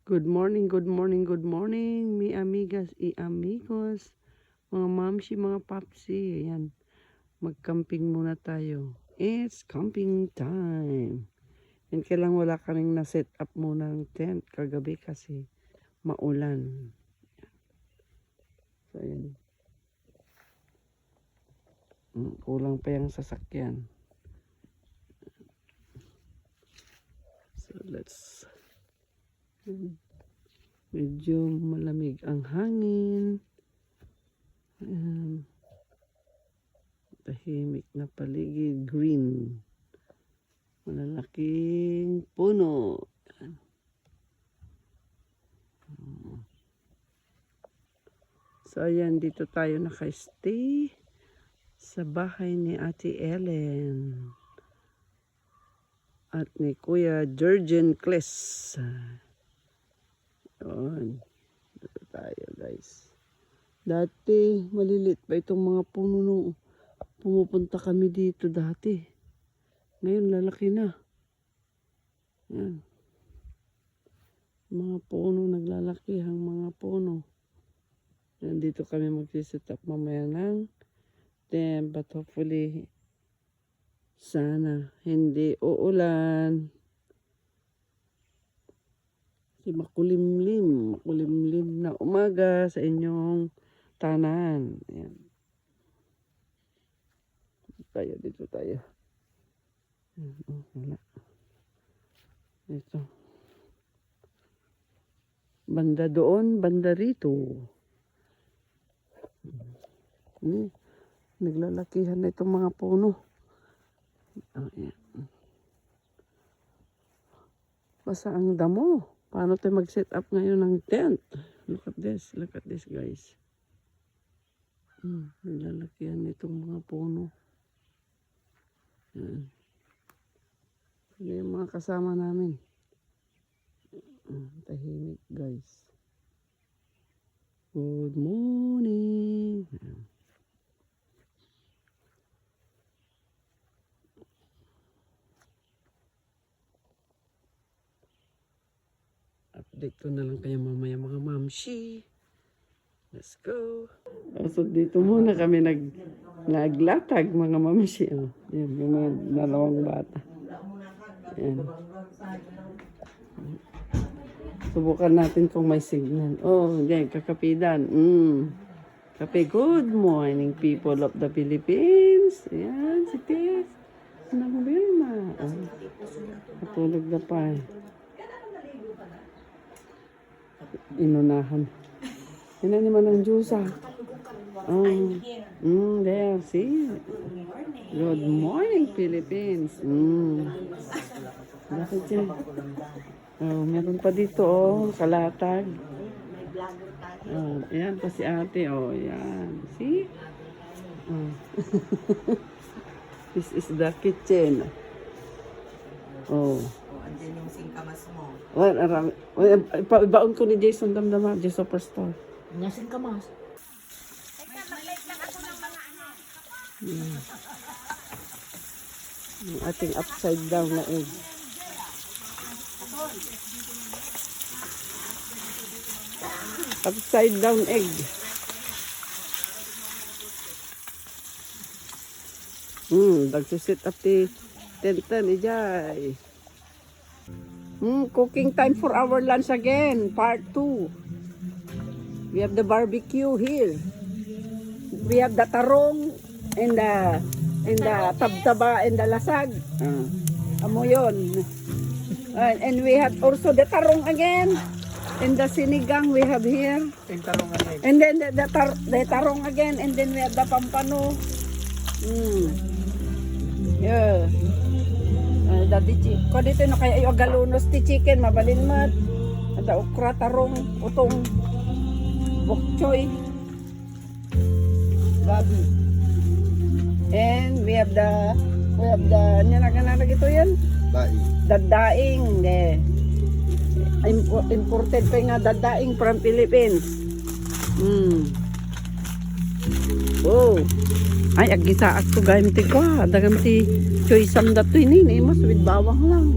Good morning, good morning, good morning, mi amigas y amigos, mga mamsi, mga papsi. Ayan, mag-camping muna tayo. It's camping time. And kailang wala kaming na-set up muna ng tent kagabi kasi maulan. So, ayan. Kulang pa yung sasakyan. So, let's... Medyo malamig ang hangin. Ayan. Tahimik na paligid. Green. Malalaking puno. Ayan. So ayan, dito tayo naka-stay sa bahay ni Ate Ellen at ni Kuya Jurgen Kles. Yun. Dito tayo, guys. Dati, malilit pa itong mga puno nung pumupunta kami dito dati. Ngayon, lalaki na. Yan. Mga puno, naglalaki ang mga puno. Yan, dito kami magsiset up mamaya ng tent. But hopefully, sana hindi uulan. Makulimlim na umaga sa inyong tanan. Ayan. Dito tayo. Wala. Ito. Banda doon, banda rito. Naglalakihan na itong mga puno. Ayan. Basta ang damo. Paano tayo mag-set up ngayon ng tent? Look at this guys. Nilalakihan itong mga puno. Yan. Yan yung mga kasama namin. Tahimik guys. Good morning. Yan. Update ko na lang kayo mamaya mga mamshi. Let's go. So dito muna kami naglatag mga mamshi. Oh. Yan, yung mga dalawang bata. Yan. Subukan natin kung may signal. Oh, yan, kakapidan. Kape, good morning people of the Philippines. Yan, si Tess. Nang Vilma. Oh. Matulog na pa eh. Inunahan. Yan na naman ang juice ah. There, see? Good morning, Philippines. Bakit yan? Oh, meron pa dito oh, kalatag. Oh, ayan pa si ate. Oh, yan. See? Oh. This is the kitchen. Oh. Andyan yung singkamas mo. Well, arami. Ibaon ko ni Jason Damdama, Jason Superstar. Yung singkamas. Yung ating upside down na egg. Upside down egg. Nagsisit up the tent ijay. Cooking time for our lunch again, part 2. We have the barbecue here. We have the tarong and the tabtaba and the lasag. Amo yun. And we have also the tarong again. And the sinigang we have here. And then the tarong again. And then we have the pampano. Yeah. Dati ko dito no kaya yung galunos ti chicken mabalin mat. Ada okra tarong utong bok choy. Gabi. And we have the nanaganarag ito yan? Dadaing. Imported pa nga dadaing from Philippines. Oh. Ay, agisa ako gamit ko. Dagam ti choy samdat to ini. Mas with bawang lang.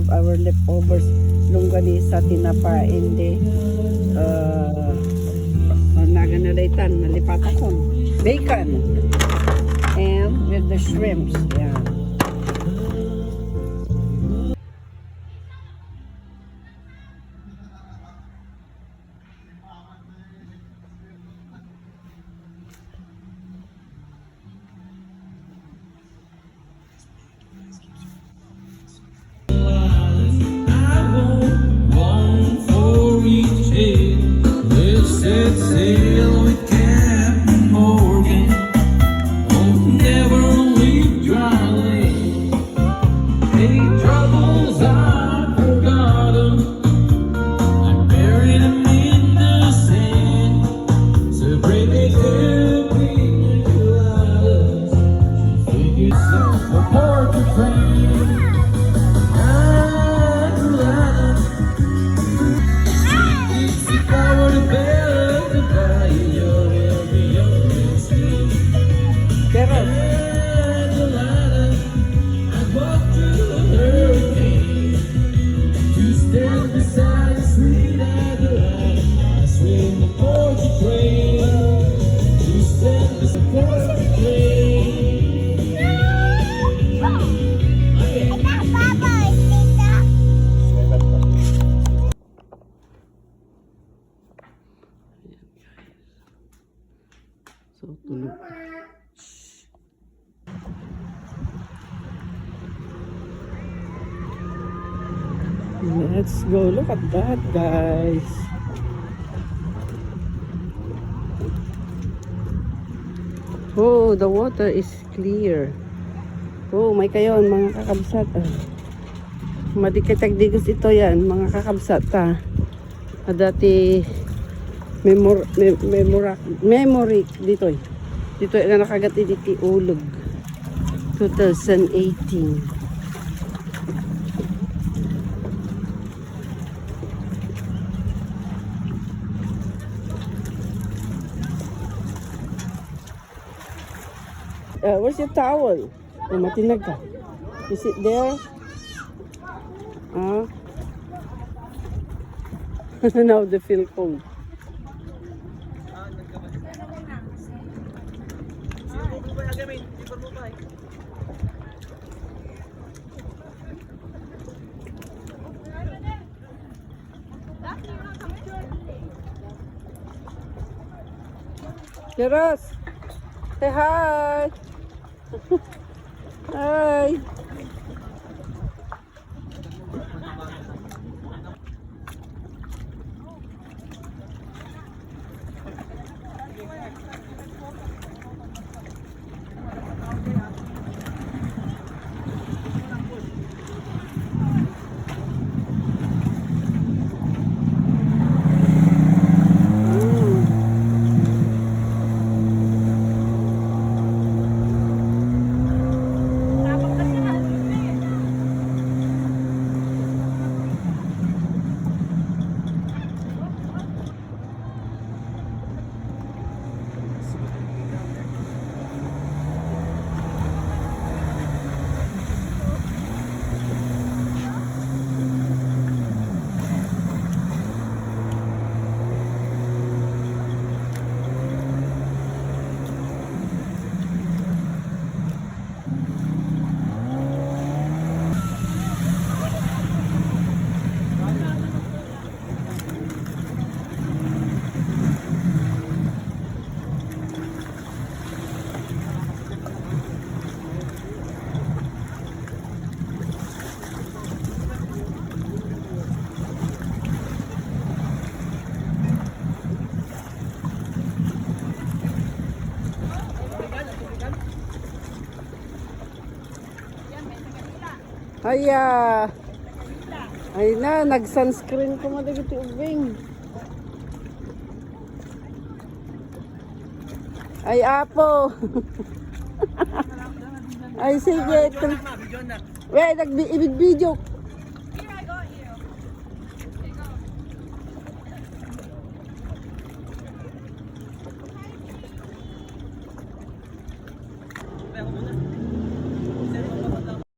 have our leftovers longganisa, tinapa, and naganadaytan, nalipatakon, bacon, and with the shrimps. Yeah. Long for each day. Let's set sail with Captain Morgan. Oh, never leave dry land. Any troubles I've forgotten, I buried them in the sand. So bring me to me, Gladys. She figures herself a portrait frame. Pero, so tulog. Let's go. Look at that, guys. Oh, the water is clear. Oh, may kayon, mga kakabsat. Madikitagdigos ito yan, mga kakabsat. Dati, memory dito. Dito na nakagat iti ulog. 2018. Where's your towel? Oh, matinag ka. Is it there? Now they feel cold. Jeros, say hi. Hi. Ay na, nag-sunscreen ko madagiti ubing. Ay apo. Ay sige. Wait, nag-ibig video. Ako muna.